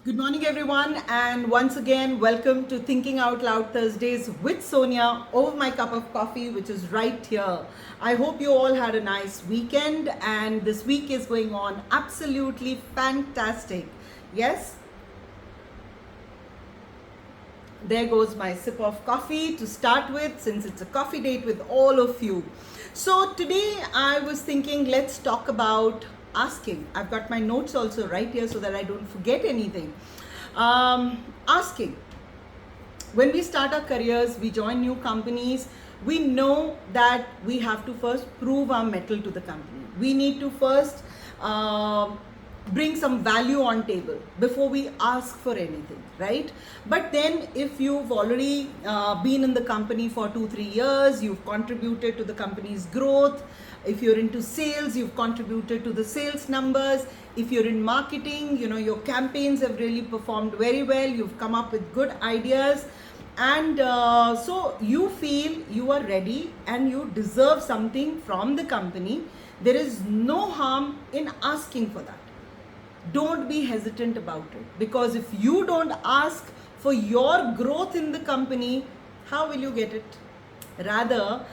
Good morning, everyone, and once again, welcome to Thinking Out Loud Thursdays with Sonia over my cup of coffee, which is right here. I hope you all had a nice weekend, and this week is going on absolutely fantastic. Yes, there goes my sip of coffee to start with, since it's a coffee date with all of you. So today I was thinking, let's talk about asking. I've got my notes also right here so that I don't forget anything. Asking. When we start our careers, we join new companies, we know that we have to first prove our mettle to the company. We need to first bring some value on table before we ask for anything, right? But then if you've already been in the company for 2-3 years, you've contributed to the company's growth. If you're into sales, you've contributed to the sales numbers. If you're in marketing, your campaigns have really performed very well. You've come up with good ideas, and so you feel you are ready and you deserve something from the company. There is no harm in asking for that. Don't be hesitant about it, because if you don't ask for your growth in the company, how will you get it? Rather,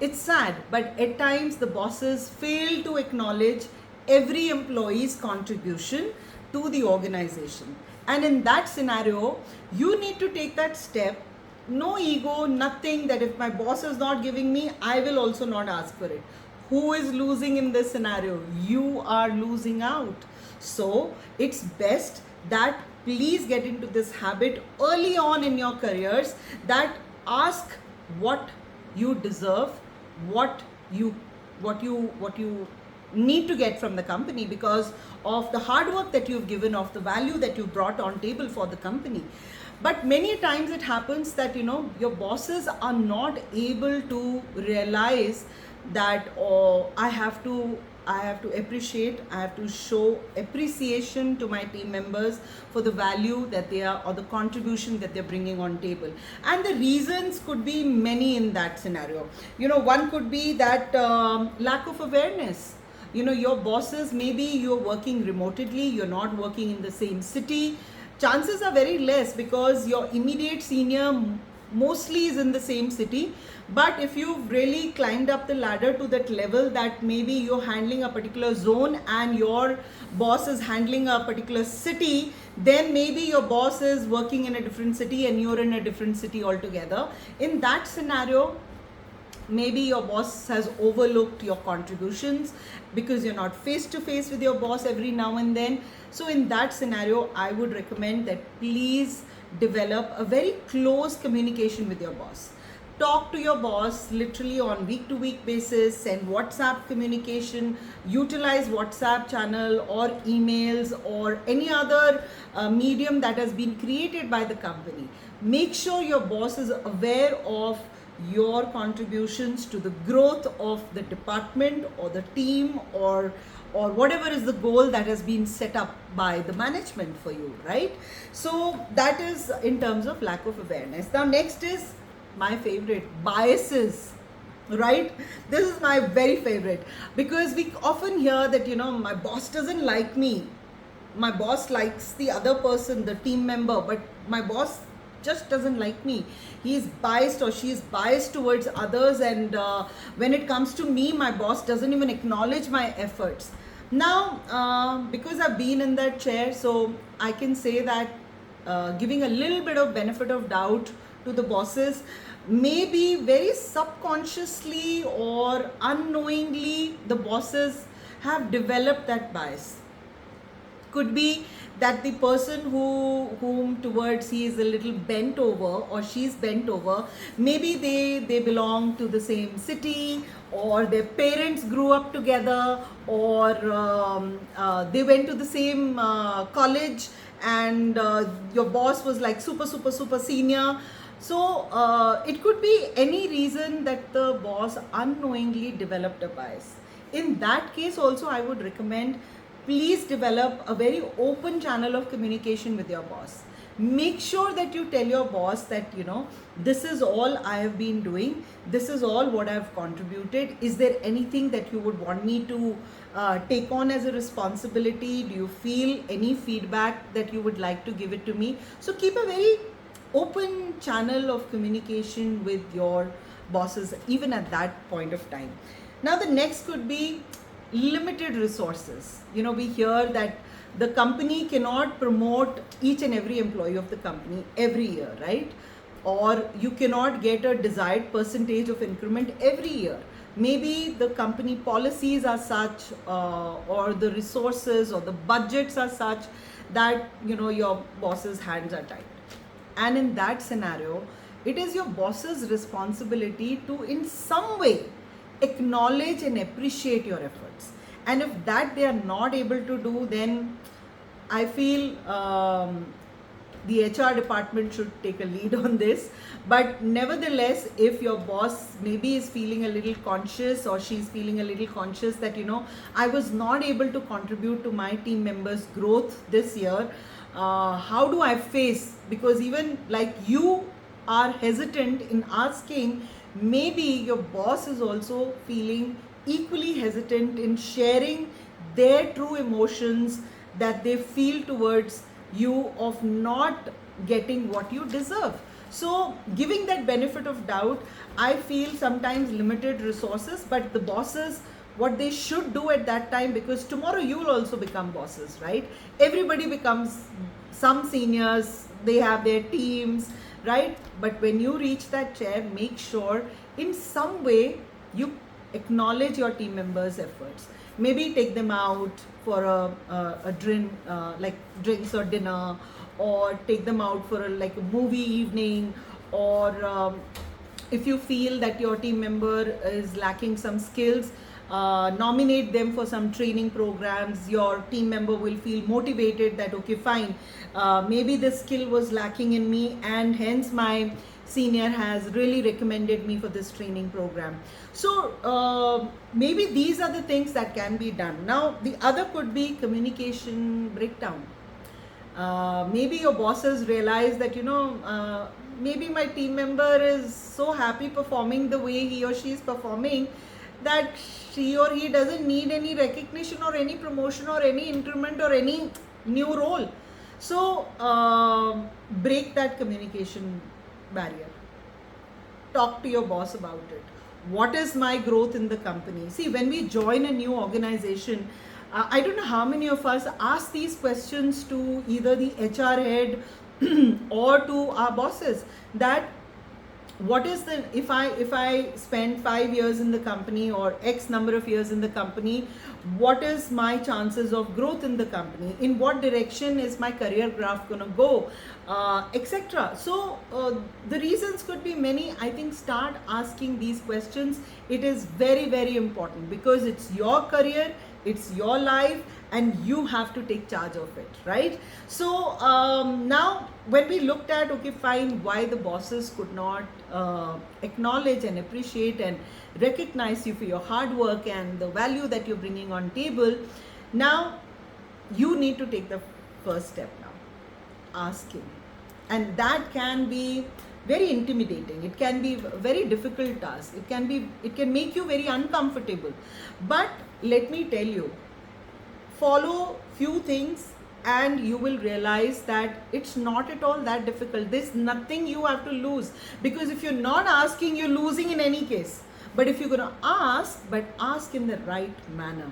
it's sad, but at times the bosses fail to acknowledge every employee's contribution to the organization. And in that scenario, you need to take that step. No ego, nothing, that if my boss is not giving me, I will also not ask for it. Who is losing in this scenario? You are losing out. So it's best that please get into this habit early on in your careers, that ask what you deserve, what you need to get from the company because of the hard work that you've given, of the value that you brought on table for the company. But many times it happens that your bosses are not able to realize that, oh, I have to appreciate, I have to show appreciation to my team members for the value that they are, or the contribution that they're bringing on table. And the reasons could be many in that scenario. One could be that lack of awareness. Your bosses, maybe you're working remotely, you're not working in the same city. Chances are very less, because your immediate senior mostly is in the same city. But if you've really climbed up the ladder to that level, that maybe you're handling a particular zone and your boss is handling a particular city, then maybe your boss is working in a different city and you're in a different city altogether. In that scenario, maybe your boss has overlooked your contributions because you're not face to face with your boss every now and then. So in that scenario, I would recommend that please develop a very close communication with your boss. Talk to your boss literally on week to week basis, send WhatsApp communication, utilize WhatsApp channel or emails or any other medium that has been created by the company. Make sure your boss is aware of your contributions to the growth of the department or the team, or whatever is the goal that has been set up by the management for you, right? So that is in terms of lack of awareness. Now next is my favorite, biases, right? This is my very favorite, because we often hear that my boss doesn't like me, my boss likes the other person, the team member, but my boss just doesn't like me. He is biased or she is biased towards others, and when it comes to me, my boss doesn't even acknowledge my efforts. Now, because I've been in that chair, so I can say that giving a little bit of benefit of doubt to the bosses, maybe very subconsciously or unknowingly, the bosses have developed that bias. Could be that the person whom towards he is a little bent over or she's bent over, maybe they belong to the same city, or their parents grew up together, or they went to the same college, and your boss was like super senior. So it could be any reason that the boss unknowingly developed a bias. In that case also, I would recommend, please develop a very open channel of communication with your boss. make sure that you tell your boss that, this is all I have been doing, this is all what I've contributed. Is there anything that you would want me to take on as a responsibility? Do you feel any feedback that you would like to give it to me? So keep a very open channel of communication with your bosses even at that point of time. Now the next could be limited resources. We hear that the company cannot promote each and every employee of the company every year, right? Or you cannot get a desired percentage of increment every year. Maybe the company policies are such, or the resources or the budgets are such that your boss's hands are tied. And in that scenario, it is your boss's responsibility to in some way acknowledge and appreciate your efforts. And if that they are not able to do, then I feel the HR department should take a lead on this. But nevertheless, if your boss maybe is feeling a little conscious, or she's feeling a little conscious that I was not able to contribute to my team members' growth this year, how do I face, because even like you are hesitant in asking, maybe your boss is also feeling equally hesitant in sharing their true emotions that they feel towards you of not getting what you deserve. So giving that benefit of doubt, I feel sometimes limited resources, but the bosses, what they should do at that time, because tomorrow you will also become bosses, right? Everybody becomes, some seniors, they have their teams, right? But when you reach that chair, make sure in some way you acknowledge your team members' efforts. Maybe take them out for a drink, like drinks or dinner, or take them out for a movie evening, or if you feel that your team member is lacking some skills, nominate them for some training programs. Your team member will feel motivated that, okay, fine, maybe this skill was lacking in me, and hence my senior has really recommended me for this training program. So maybe these are the things that can be done. Now the other could be communication breakdown. Maybe your bosses realize that maybe my team member is so happy performing the way he or she is performing that she or he doesn't need any recognition or any promotion or any increment or any new role. So break that communication barrier. Talk to your boss about it. What is my growth in the company? See, when we join a new organization, I don't know how many of us ask these questions to either the HR head or to our bosses, that what is the, if I spend 5 years in the company or X number of years in the company, what is my chances of growth in the company? In what direction is my career graph going to go, etc. So the reasons could be many. I think start asking these questions. It is very, very important, because it's your career, it's your life, and you have to take charge of it, right? So now when we looked at, okay, fine, why the bosses could not acknowledge and appreciate and recognize you for your hard work and the value that you're bringing on table, now you need to take the first step now, asking. And that can be very intimidating. It can be a very difficult task. It can make you very uncomfortable. But let me tell you, follow few things and you will realize that it's not at all that difficult. There's nothing you have to lose, because if you're not asking, you're losing in any case. But if you're going to ask, but ask in the right manner.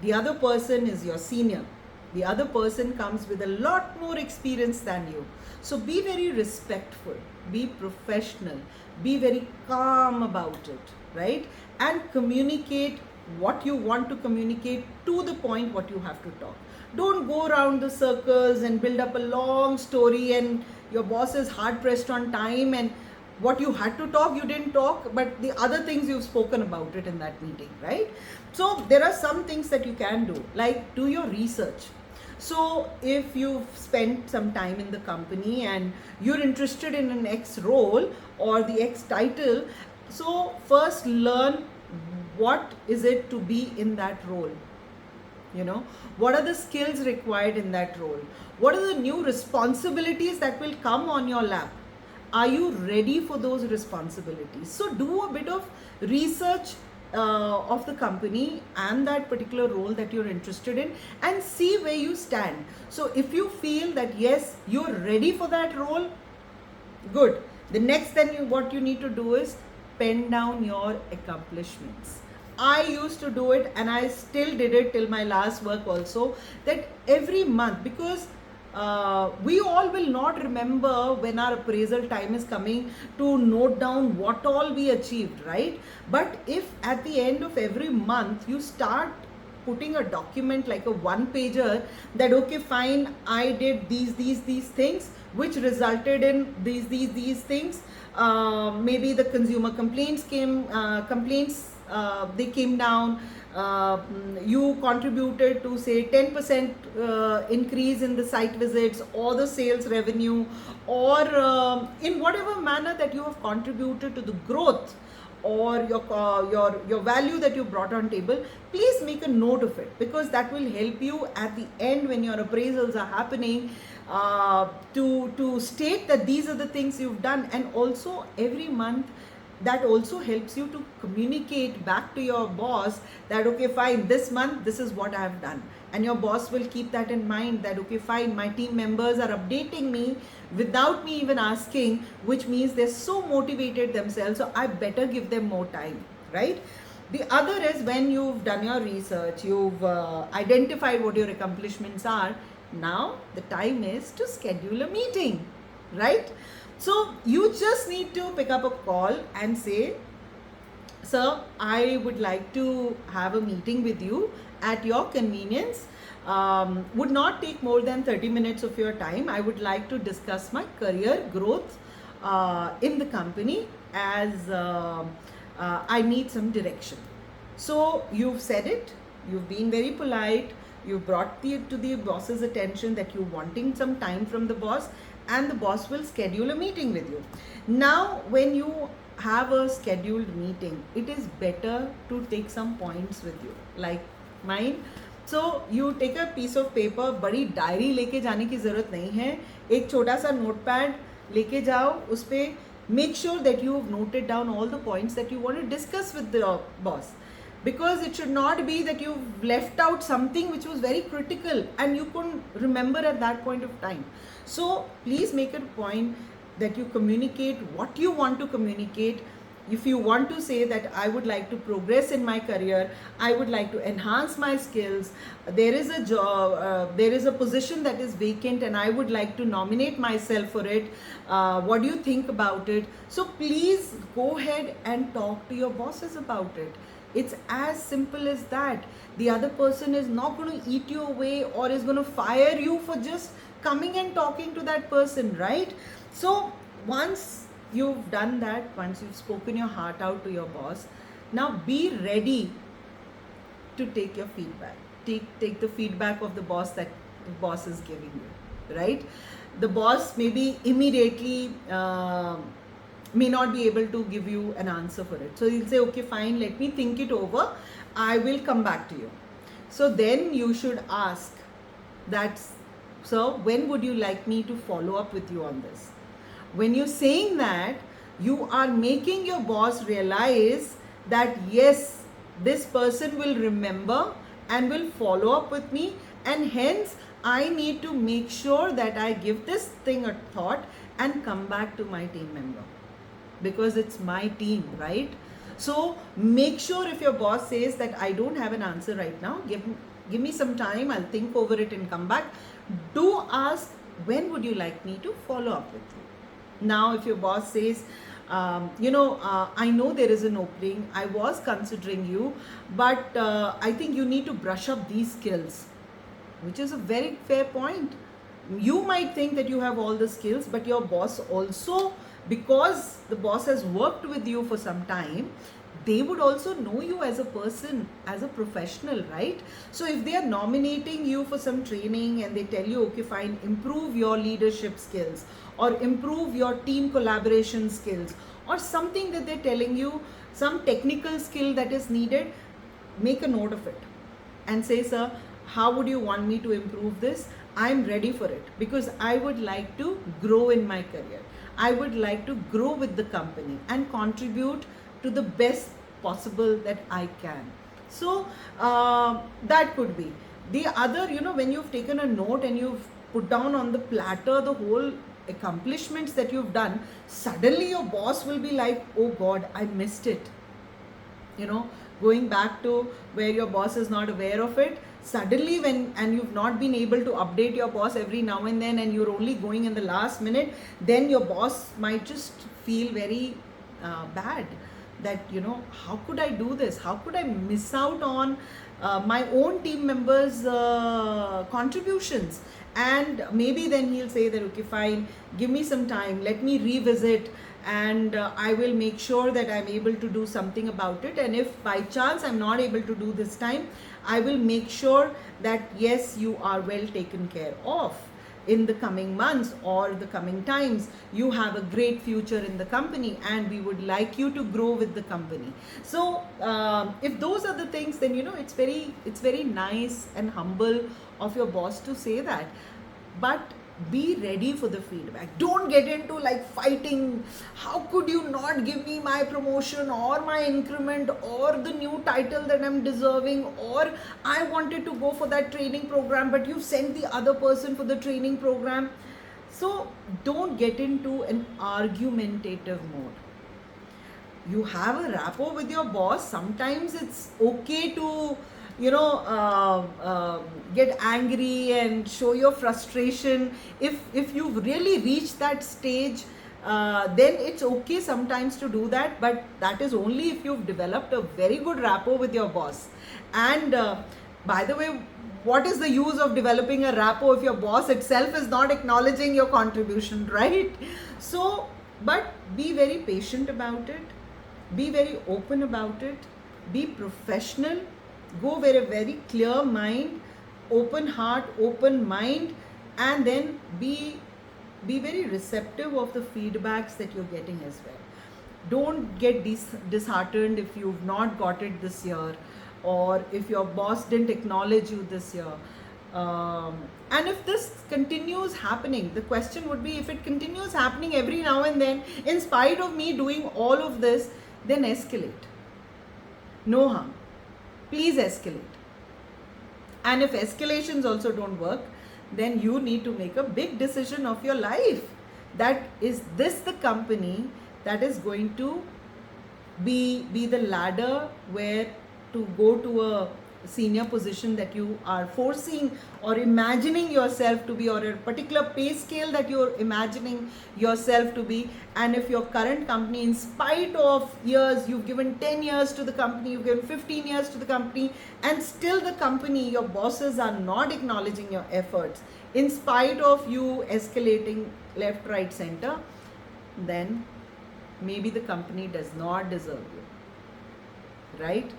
The other person is your senior. The other person comes with a lot more experience than you. So be very respectful, be professional, be very calm about it, right? And communicate what you want to communicate, to the point what you have to talk. Don't go around the circles and build up a long story and your boss is hard pressed on time, and what you had to talk, you didn't talk, but the other things you've spoken about it in that meeting, right? So there are some things that you can do, like do your research. So if you've spent some time in the company and you're interested in an X role or the X title, so first learn what is it to be in that role. What are the skills required in that role? What are the new responsibilities that will come on your lap? Are you ready for those responsibilities? So do a bit of research of the company and that particular role that you're interested in, and see where you stand. So if you feel that yes, you're ready for that role, good. The next then what you need to do is pen down your accomplishments. I used to do it, and I still did it till my last work also, that every month, because we all will not remember when our appraisal time is coming to note down what all we achieved, right? But if at the end of every month you start putting a document like a one pager, that okay fine, I did these things which resulted in these things. Maybe the consumer complaints they came down. You contributed to say 10% increase in the site visits or the sales revenue, or in whatever manner that you have contributed to the growth or your value that you brought on table. Please make a note of it, because that will help you at the end when your appraisals are happening, to state that these are the things you've done. And also every month, that also helps you to communicate back to your boss that okay fine, this month this is what I have done, and your boss will keep that in mind, that okay fine, my team members are updating me without me even asking, which means they're so motivated themselves, so I better give them more time, right? The other is, when you've done your research, you've identified what your accomplishments are, now the time is to schedule a meeting, right? So you just need to pick up a call and say, sir, I would like to have a meeting with you at your convenience. Would not take more than 30 minutes of your time. I would like to discuss my career growth in the company, as I need some direction. So you've said it, you've been very polite, you brought to the boss's attention that you're wanting some time from the boss, and the boss will schedule a meeting with you. Now when you have a scheduled meeting, it is better to take some points with you, like mine. So you take a piece of paper, बड़ी diary लेके जाने की ज़रूरत नहीं है, एक छोटा सा नोटपैड लेके जाओ, उस पे make sure that you've noted down all the points that you want to discuss with the boss, because it should not be that you've left out something which was very critical and you couldn't remember at that point of time. So please make it a point that you communicate what you want to communicate. If you want to say that I would like to progress in my career, I would like to enhance my skills, there is a job, there is a position that is vacant and I would like to nominate myself for it, what do you think about it? So please go ahead and talk to your bosses about it. It's as simple as that. The other person is not going to eat you away or is going to fire you for just coming and talking to that person, right? So once you've done that, once you've spoken your heart out to your boss, now be ready to take your feedback. Take the feedback of the boss that the boss is giving you, right? The boss maybe immediately may not be able to give you an answer for it. So he'll say, okay, fine, let me think it over. I will come back to you. So then you should ask that, sir, when would you like me to follow up with you on this? When you're saying that, you are making your boss realize that yes, this person will remember and will follow up with me, and hence I need to make sure that I give this thing a thought and come back to my team member, because it's my team, right? So make sure if your boss says that I don't have an answer right now, give me some time, I'll think over it and come back. Do ask, when would you like me to follow up with you? Now if your boss says, I know there is an opening, I was considering you, but I think you need to brush up these skills, which is a very fair point. You might think that you have all the skills, but your boss also, because the boss has worked with you for some time, they would also know you as a person, as a professional, right? So if they are nominating you for some training and they tell you, okay, fine, improve your leadership skills or improve your team collaboration skills, or something that they're telling you, some technical skill that is needed, make a note of it and say, sir, how would you want me to improve this? I'm ready for it, because I would like to grow in my career. I would like to grow with the company and contribute to the best possible that I can. So that could be. The other, when you've taken a note and you've put down on the platter the whole accomplishments that you've done, suddenly your boss will be like, oh God, I missed it. Going back to where your boss is not aware of it, suddenly and you've not been able to update your boss every now and then, and you're only going in the last minute, then your boss might just feel very bad, that how could I do this, how could I miss out on my own team members contributions. And maybe then he'll say that, okay, fine, give me some time, let me revisit, and I will make sure that I'm able to do something about it. And if by chance I'm not able to do this time, I will make sure that yes, you are well taken care of in the coming months or the coming times. You have a great future in the company, and we would like you to grow with the company. So if those are the things, then it's very nice and humble of your boss to say that. But be ready for the feedback. Don't get into like fighting. How could you not give me my promotion or my increment or the new title that I'm deserving, or I wanted to go for that training program but you sent the other person for the training program. So don't get into an argumentative mode. You have a rapport with your boss. Sometimes it's okay to get angry and show your frustration. If you've really reached that stage, then it's okay sometimes to do that, but that is only if you've developed a very good rapport with your boss. And by the way, what is the use of developing a rapport if your boss itself is not acknowledging your contribution, right? So, but be very patient about it, be very open about it, be professional, go with a very clear mind, open heart, open mind, and then be very receptive of the feedbacks that you're getting as well. Don't get disheartened if you've not got it this year, or if your boss didn't acknowledge you this year. And if this continues happening, the question would be, if it continues happening every now and then, in spite of me doing all of this, then escalate. No harm. Please escalate. And if escalations also don't work, then you need to make a big decision of your life. That is this the company that is going to be the ladder where to go to a senior position that you are foreseeing or imagining yourself to be, or a particular pay scale that you're imagining yourself to be. And if your current company, in spite of years, you've given 10 years to the company, you've given 15 years to the company, and still the company, your bosses are not acknowledging your efforts, in spite of you escalating left, right, center, then maybe the company does not deserve you, right?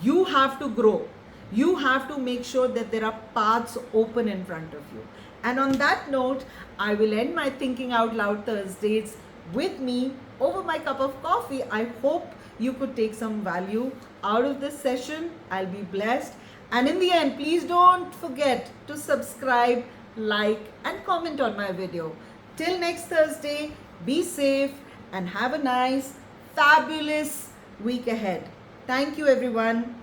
You have to grow. You have to make sure that there are paths open in front of you. And on that note, I will end my Thinking Out Loud Thursdays with me over my cup of coffee. I hope you could take some value out of this session. I'll be blessed. And in the end, please don't forget to subscribe, like, and comment on my video. Till next Thursday, be safe and have a nice, fabulous week ahead. Thank you, everyone.